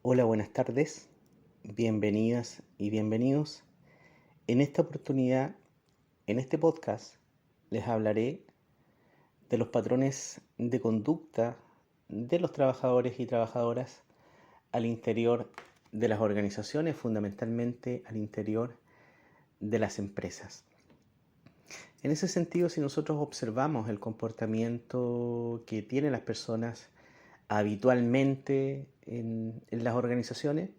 Hola, buenas tardes, bienvenidas y bienvenidos. En esta oportunidad, en este podcast, les hablaré de los patrones de conducta de los trabajadores y trabajadoras al interior de las organizaciones, fundamentalmente al interior de las empresas. En ese sentido, si nosotros observamos el comportamiento que tienen las personas habitualmente en las organizaciones,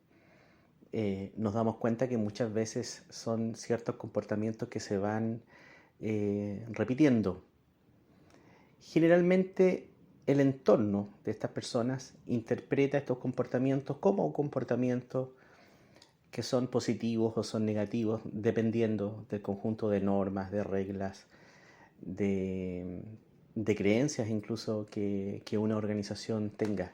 nos damos cuenta que muchas veces son ciertos comportamientos que se van repitiendo. Generalmente el entorno de estas personas interpreta estos comportamientos como comportamientos que son positivos o son negativos, dependiendo del conjunto de normas, de reglas, de, de creencias incluso que una organización tenga.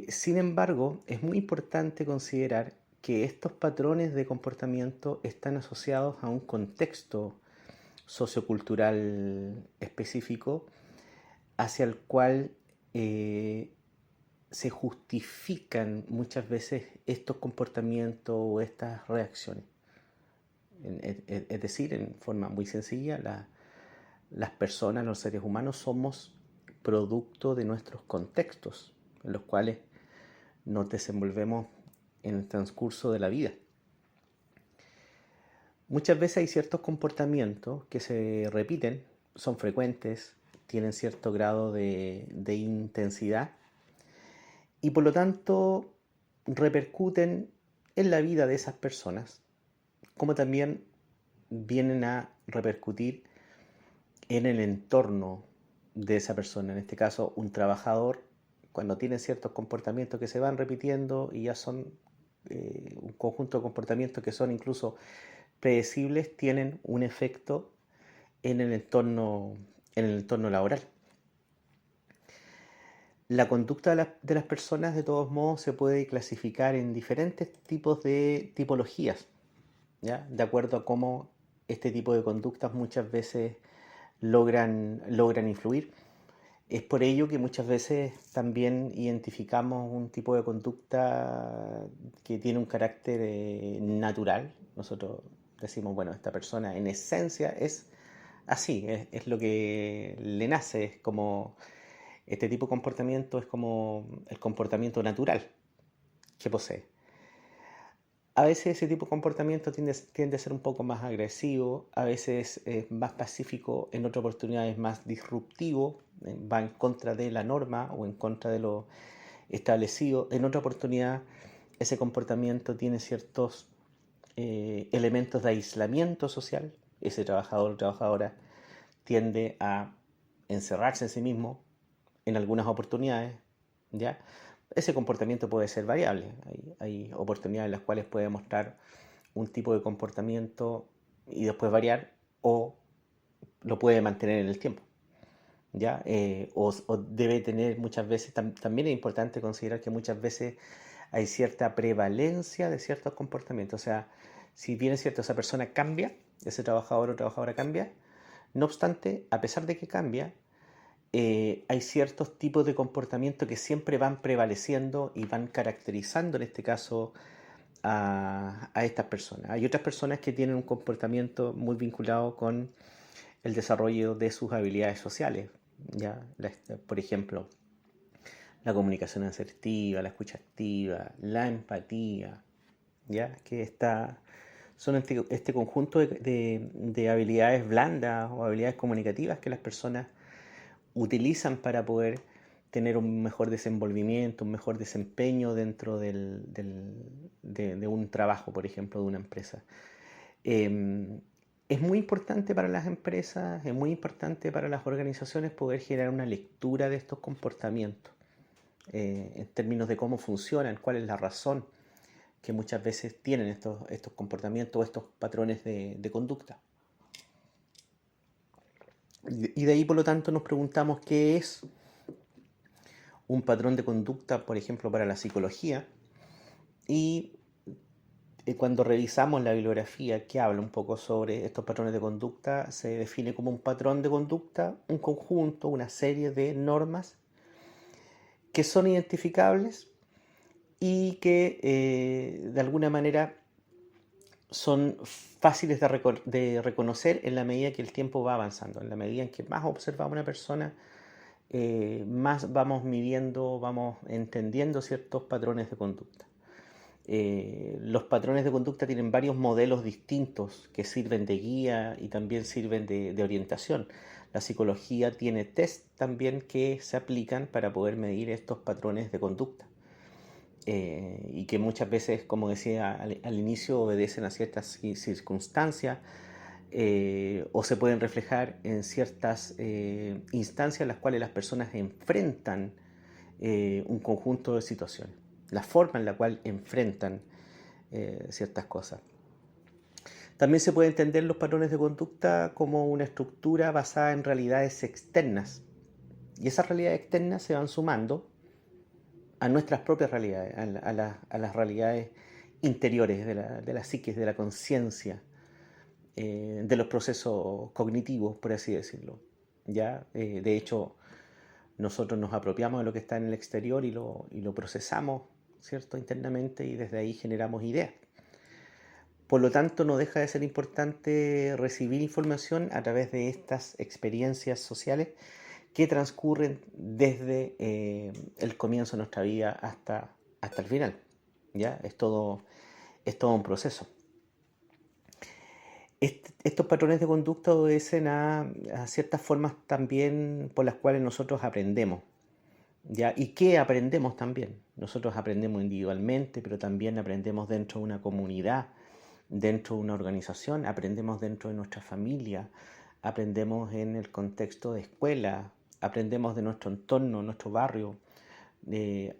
Sin embargo, es muy importante considerar que estos patrones de comportamiento están asociados a un contexto sociocultural específico hacia el cual se justifican muchas veces estos comportamientos o estas reacciones. Es decir, en forma muy sencilla, las personas, los seres humanos, somos producto de nuestros contextos en los cuales nos desenvolvemos en el transcurso de la vida. Muchas veces hay ciertos comportamientos que se repiten, son frecuentes, tienen cierto grado de intensidad y por lo tanto repercuten en la vida de esas personas, como también vienen a repercutir en el entorno de esa persona. En este caso, un trabajador, cuando tiene ciertos comportamientos que se van repitiendo y ya son un conjunto de comportamientos que son incluso predecibles, tienen un efecto en el entorno laboral. La conducta de las personas, de todos modos, se puede clasificar en diferentes tipos de tipologías, ¿ya? De acuerdo a cómo este tipo de conductas muchas veces logran influir. Es por ello que muchas veces también identificamos un tipo de conducta que tiene un carácter natural. Nosotros decimos, bueno, esta persona en esencia es así, es lo que le nace, es como este tipo de comportamiento es como el comportamiento natural que posee. A veces ese tipo de comportamiento tiende a ser un poco más agresivo, a veces es más pacífico, en otras oportunidades más disruptivo, va en contra de la norma o en contra de lo establecido. En otra oportunidad ese comportamiento tiene ciertos elementos de aislamiento social. Ese trabajador o trabajadora tiende a encerrarse en sí mismo en algunas oportunidades, ¿ya? Ese comportamiento puede ser variable. Hay oportunidades en las cuales puede mostrar un tipo de comportamiento y después variar, o lo puede mantener en el tiempo, ¿ya? O debe tener muchas veces, también es importante considerar que muchas veces hay cierta prevalencia de ciertos comportamientos. O sea, si bien es cierto, esa persona cambia, ese trabajador o trabajadora cambia, no obstante, a pesar de que cambia, hay ciertos tipos de comportamiento que siempre van prevaleciendo y van caracterizando, en este caso, a estas personas. Hay otras personas que tienen un comportamiento muy vinculado con el desarrollo de sus habilidades sociales. ¿Ya? Por ejemplo, la comunicación asertiva, la escucha activa, la empatía, ¿ya? Que son este conjunto de habilidades blandas o habilidades comunicativas que las personas utilizan para poder tener un mejor desenvolvimiento, un mejor desempeño dentro de un trabajo, por ejemplo, de una empresa. Eh, es muy importante para las empresas, es muy importante para las organizaciones poder generar una lectura de estos comportamientos, en términos de cómo funcionan, cuál es la razón que muchas veces tienen estos comportamientos o estos patrones de conducta. Y de ahí, por lo tanto, nos preguntamos qué es un patrón de conducta, por ejemplo, para la psicología. Y cuando revisamos la bibliografía que habla un poco sobre estos patrones de conducta, se define como un patrón de conducta, un conjunto, una serie de normas que son identificables y que de alguna manera son fáciles de reconocer en la medida que el tiempo va avanzando, en la medida en que más observamos a una persona, más vamos midiendo, vamos entendiendo ciertos patrones de conducta. Los patrones de conducta tienen varios modelos distintos que sirven de guía y también sirven de orientación. La psicología tiene test también que se aplican para poder medir estos patrones de conducta. Y que muchas veces, como decía al inicio, obedecen a ciertas circunstancias o se pueden reflejar en ciertas instancias en las cuales las personas enfrentan un conjunto de situaciones, la forma en la cual enfrentan ciertas cosas. También se puede entender los patrones de conducta como una estructura basada en realidades externas, y esas realidades externas se van sumando a nuestras propias realidades, a las realidades interiores de la psiquis, de la conciencia, de los procesos cognitivos, por así decirlo. ¿Ya? De hecho, nosotros nos apropiamos de lo que está en el exterior y lo procesamos, ¿cierto?, internamente, y desde ahí generamos ideas. Por lo tanto, no deja de ser importante recibir información a través de estas experiencias sociales que transcurren desde el comienzo de nuestra vida hasta el final. ¿Ya? Es todo un proceso. Estos patrones de conducta obedecen a ciertas formas también por las cuales nosotros aprendemos. ¿Ya? ¿Y qué aprendemos también? Nosotros aprendemos individualmente, pero también aprendemos dentro de una comunidad, dentro de una organización, aprendemos dentro de nuestra familia, aprendemos en el contexto de escuela, aprendemos de nuestro entorno, nuestro barrio,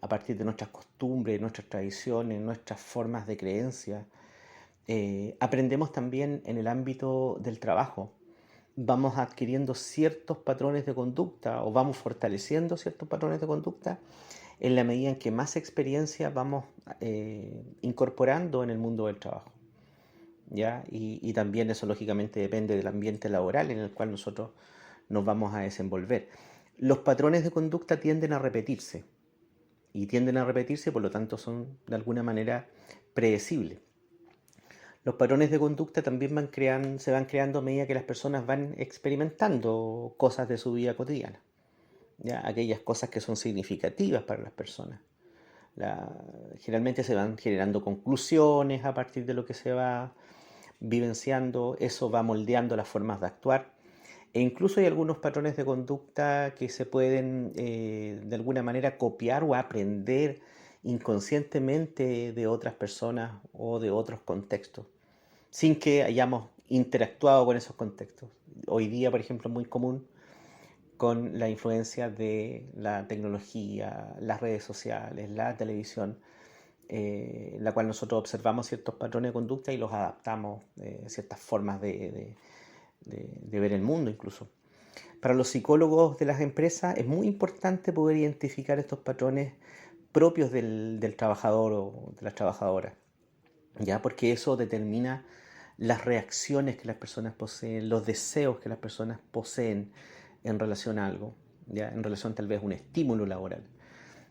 a partir de nuestras costumbres, nuestras tradiciones, nuestras formas de creencia. Aprendemos también en el ámbito del trabajo. Vamos adquiriendo ciertos patrones de conducta o vamos fortaleciendo ciertos patrones de conducta en la medida en que más experiencia vamos incorporando en el mundo del trabajo. ¿Ya? Y también eso lógicamente depende del ambiente laboral en el cual nosotros nos vamos a desenvolver. Los patrones de conducta tienden a repetirse y por lo tanto son de alguna manera predecibles. Los patrones de conducta también se van creando a medida que las personas van experimentando cosas de su vida cotidiana, ¿ya? Aquellas cosas que son significativas para las personas. Generalmente se van generando conclusiones a partir de lo que se va vivenciando, eso va moldeando las formas de actuar, e incluso hay algunos patrones de conducta que se pueden de alguna manera copiar o aprender inconscientemente de otras personas o de otros contextos, sin que hayamos interactuado con esos contextos. Hoy día, por ejemplo, es muy común con la influencia de la tecnología, las redes sociales, la televisión, la cual nosotros observamos ciertos patrones de conducta y los adaptamos, ciertas formas de ver el mundo incluso. Para los psicólogos de las empresas es muy importante poder identificar estos patrones propios del trabajador o de las trabajadoras, ¿ya? Porque eso determina las reacciones que las personas poseen, los deseos que las personas poseen en relación a algo, ¿ya? En relación tal vez a un estímulo laboral.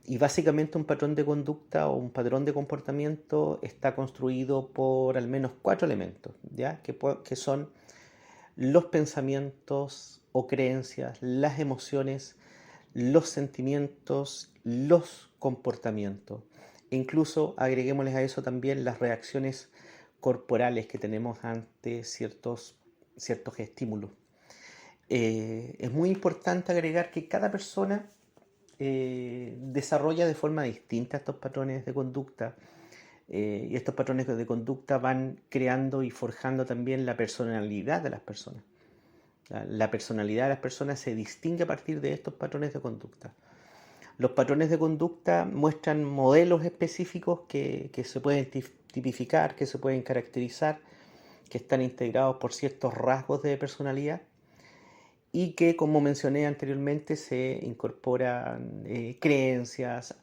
Y básicamente un patrón de conducta o un patrón de comportamiento está construido por al menos 4 elementos, ¿ya? Que son los pensamientos o creencias, las emociones, los sentimientos, los comportamientos. E incluso agreguémosles a eso también las reacciones corporales que tenemos ante ciertos estímulos. Es muy importante agregar que cada persona desarrolla de forma distinta estos patrones de conducta, y estos patrones de conducta van creando y forjando también la personalidad de las personas. La personalidad de las personas se distingue a partir de estos patrones de conducta. Los patrones de conducta muestran modelos específicos que se pueden tipificar, que se pueden caracterizar, que están integrados por ciertos rasgos de personalidad y que, como mencioné anteriormente, se incorporan creencias,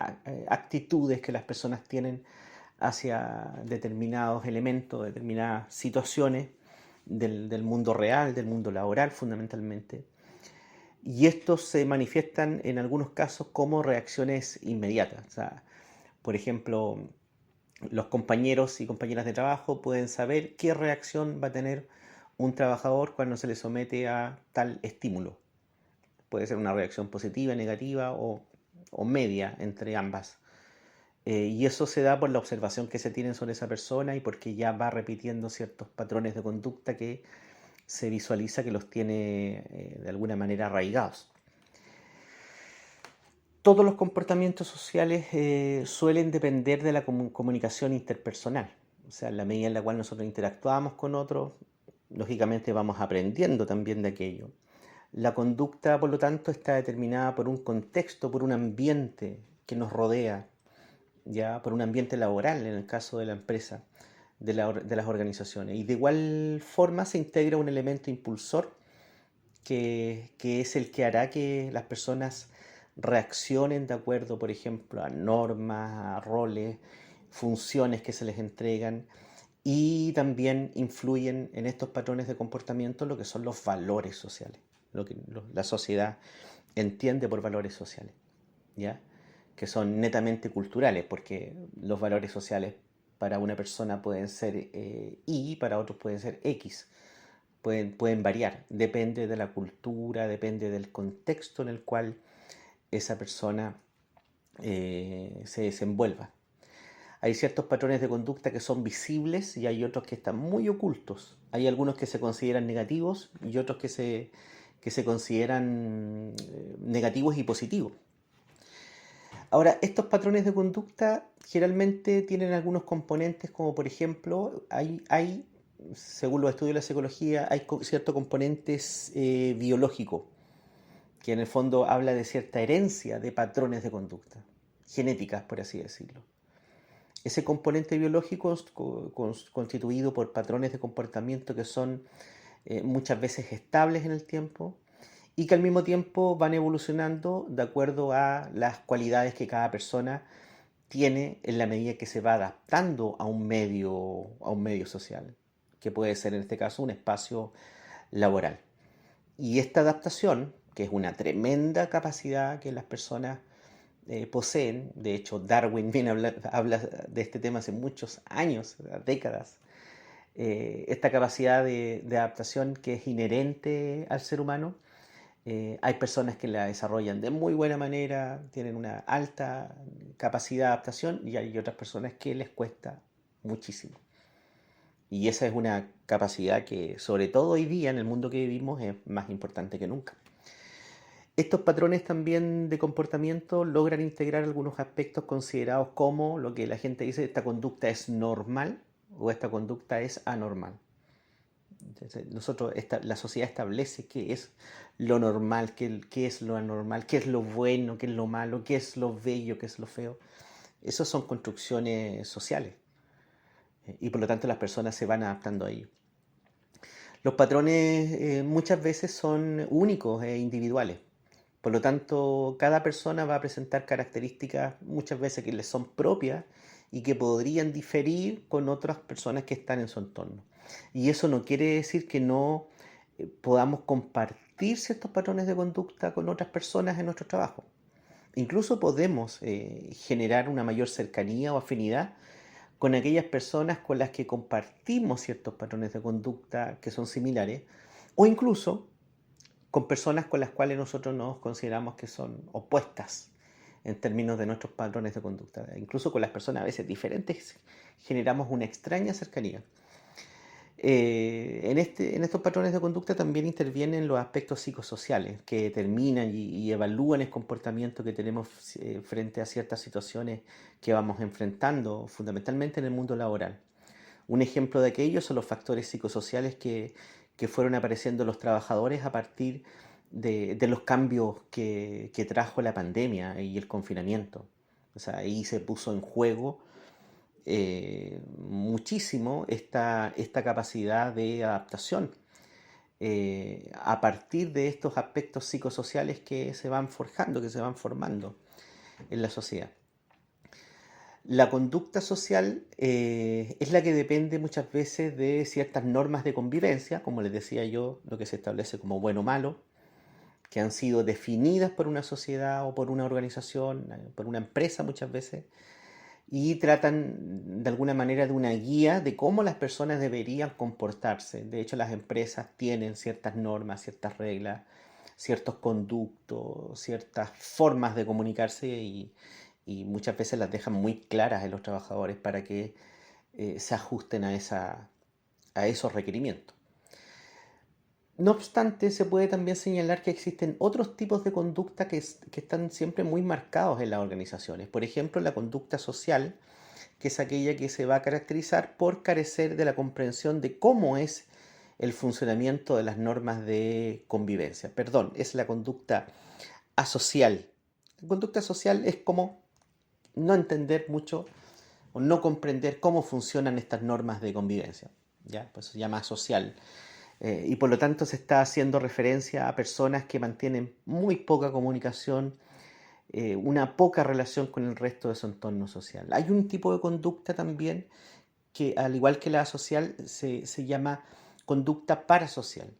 actitudes que las personas tienen hacia determinados elementos, determinadas situaciones del mundo real, del mundo laboral fundamentalmente. Y estos se manifiestan en algunos casos como reacciones inmediatas. O sea, Por ejemplo, los compañeros y compañeras de trabajo pueden saber qué reacción va a tener un trabajador cuando se le somete a tal estímulo. Puede ser una reacción positiva, negativa o media entre ambas. Y eso se da por la observación que se tiene sobre esa persona y porque ya va repitiendo ciertos patrones de conducta que se visualiza que los tiene de alguna manera arraigados. Todos los comportamientos sociales suelen depender de la comunicación interpersonal. O sea, en la medida en la cual nosotros interactuamos con otros, lógicamente vamos aprendiendo también de aquello. La conducta, por lo tanto, está determinada por un contexto, por un ambiente que nos rodea, ya por un ambiente laboral, en el caso de la empresa, de las organizaciones. Y de igual forma se integra un elemento impulsor que es el que hará que las personas reaccionen de acuerdo, por ejemplo, a normas, a roles, funciones que se les entregan y también influyen en estos patrones de comportamiento lo que son los valores sociales, lo que la sociedad entiende por valores sociales, ¿ya? Que son netamente culturales, porque los valores sociales para una persona pueden ser Y, para otros pueden ser X. Pueden variar, depende de la cultura, depende del contexto en el cual esa persona se desenvuelva. Hay ciertos patrones de conducta que son visibles y hay otros que están muy ocultos. Hay algunos que se consideran negativos y otros que se consideran negativos y positivos. Ahora, estos patrones de conducta generalmente tienen algunos componentes como por ejemplo, según los estudios de la psicología, hay ciertos componentes biológicos, que en el fondo habla de cierta herencia de patrones de conducta, genéticas por así decirlo. Ese componente biológico constituido por patrones de comportamiento que son muchas veces estables en el tiempo y que al mismo tiempo van evolucionando de acuerdo a las cualidades que cada persona tiene en la medida que se va adaptando a un medio social, que puede ser en este caso un espacio laboral. Y esta adaptación, que es una tremenda capacidad que las personas poseen, de hecho Darwin viene habla de este tema hace muchos años, décadas, esta capacidad de adaptación que es inherente al ser humano, hay personas que la desarrollan de muy buena manera, tienen una alta capacidad de adaptación y hay otras personas que les cuesta muchísimo. Y esa es una capacidad que, sobre todo hoy día, en el mundo que vivimos, es más importante que nunca. Estos patrones también de comportamiento logran integrar algunos aspectos considerados como lo que la gente dice, esta conducta es normal o esta conducta es anormal. Entonces, la sociedad establece qué es lo normal, qué es lo anormal, qué es lo bueno, qué es lo malo, qué es lo bello, qué es lo feo. Esas son construcciones sociales y por lo tanto las personas se van adaptando a ello. Los patrones muchas veces son únicos e individuales. Por lo tanto, cada persona va a presentar características muchas veces que les son propias y que podrían diferir con otras personas que están en su entorno. Y eso no quiere decir que no podamos compartir ciertos patrones de conducta con otras personas en nuestro trabajo. Incluso podemos generar una mayor cercanía o afinidad con aquellas personas con las que compartimos ciertos patrones de conducta que son similares, o incluso con personas con las cuales nosotros nos consideramos que son opuestas en términos de nuestros patrones de conducta. Incluso con las personas a veces diferentes generamos una extraña cercanía. En estos patrones de conducta también intervienen los aspectos psicosociales que determinan y evalúan el comportamiento que tenemos frente a ciertas situaciones que vamos enfrentando, fundamentalmente en el mundo laboral. Un ejemplo de aquello son los factores psicosociales que fueron apareciendo en los trabajadores a partir de los cambios que trajo la pandemia y el confinamiento. O sea, ahí se puso en juego muchísimo esta capacidad de adaptación a partir de estos aspectos psicosociales que se van forjando, que se van formando en la sociedad. La conducta social es la que depende muchas veces de ciertas normas de convivencia, como les decía yo, lo que se establece como bueno o malo, que han sido definidas por una sociedad o por una organización, por una empresa muchas veces, y tratan de alguna manera de una guía de cómo las personas deberían comportarse. De hecho, las empresas tienen ciertas normas, ciertas reglas, ciertos conductos, ciertas formas de comunicarse y muchas veces las dejan muy claras en los trabajadores para que se ajusten a esos requerimientos. No obstante, se puede también señalar que existen otros tipos de conducta que están siempre muy marcados en las organizaciones. Por ejemplo, la conducta social, que es aquella que se va a caracterizar por carecer de la comprensión de cómo es el funcionamiento de las normas de convivencia. Perdón, es la conducta asocial. La conducta social es como no entender mucho o no comprender cómo funcionan estas normas de convivencia. ¿Ya? Pues se llama asocial. Y por lo tanto se está haciendo referencia a personas que mantienen muy poca comunicación, una poca relación con el resto de su entorno social. Hay un tipo de conducta también que, al igual que la social, se llama conducta parasocial,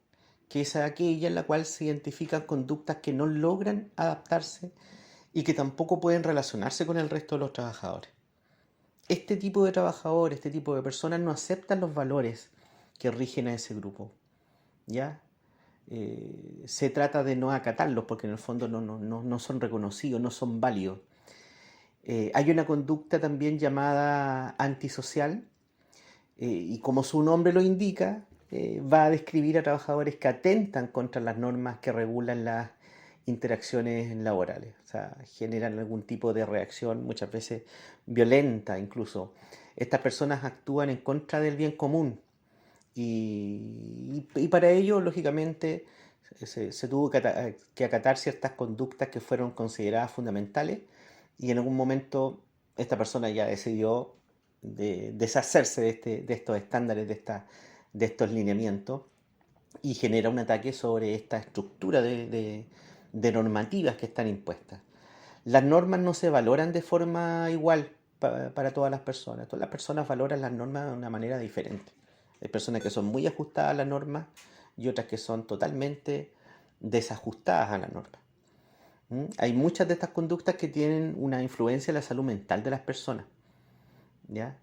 que es aquella en la cual se identifican conductas que no logran adaptarse y que tampoco pueden relacionarse con el resto de los trabajadores. Este tipo de trabajadores, este tipo de personas no aceptan los valores que rigen a ese grupo, ¿ya? Se trata de no acatarlos porque en el fondo no son reconocidos, no son válidos. Hay una conducta también llamada antisocial y como su nombre lo indica, va a describir a trabajadores que atentan contra las normas que regulan las interacciones laborales, o sea, generan algún tipo de reacción, muchas veces violenta incluso. Estas personas actúan en contra del bien común y para ello, lógicamente, se tuvo que acatar ciertas conductas que fueron consideradas fundamentales y en algún momento esta persona ya decidió deshacerse de estos estándares, de estos lineamientos y genera un ataque sobre esta estructura de normativas que están impuestas. Las normas no se valoran de forma igual para todas las personas. Todas las personas valoran las normas de una manera diferente. Hay personas que son muy ajustadas a las normas y otras que son totalmente desajustadas a la norma. Hay muchas de estas conductas que tienen una influencia en la salud mental de las personas. ¿Ya?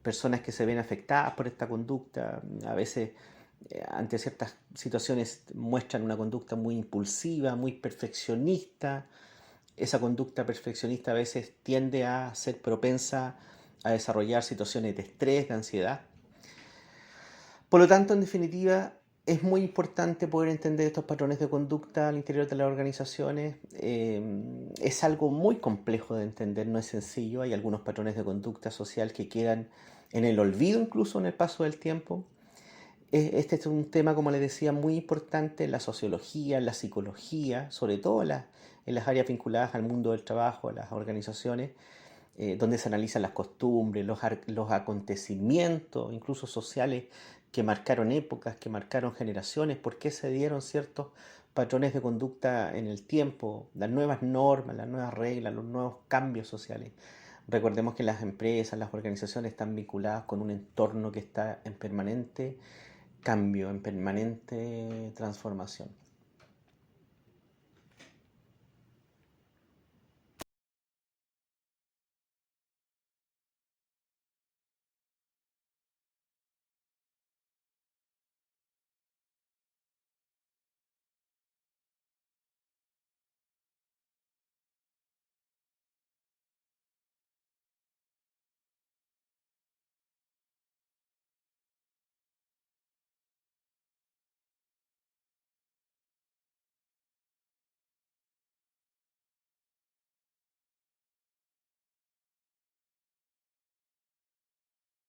Personas que se ven afectadas por esta conducta, a veces ante ciertas situaciones muestran una conducta muy impulsiva, muy perfeccionista. Esa conducta perfeccionista a veces tiende a ser propensa a desarrollar situaciones de estrés, de ansiedad. Por lo tanto, en definitiva, es muy importante poder entender estos patrones de conducta al interior de las organizaciones. Es algo muy complejo de entender, no es sencillo. Hay algunos patrones de conducta social que quedan en el olvido incluso en el paso del tiempo. Este es un tema, como les decía, muy importante en la sociología, en la psicología, sobre todo en las áreas vinculadas al mundo del trabajo, a las organizaciones, donde se analizan las costumbres, los acontecimientos, incluso sociales, que marcaron épocas, que marcaron generaciones, por qué se dieron ciertos patrones de conducta en el tiempo, las nuevas normas, las nuevas reglas, los nuevos cambios sociales. Recordemos que las empresas, las organizaciones están vinculadas con un entorno que está en permanente cambio, en permanente transformación.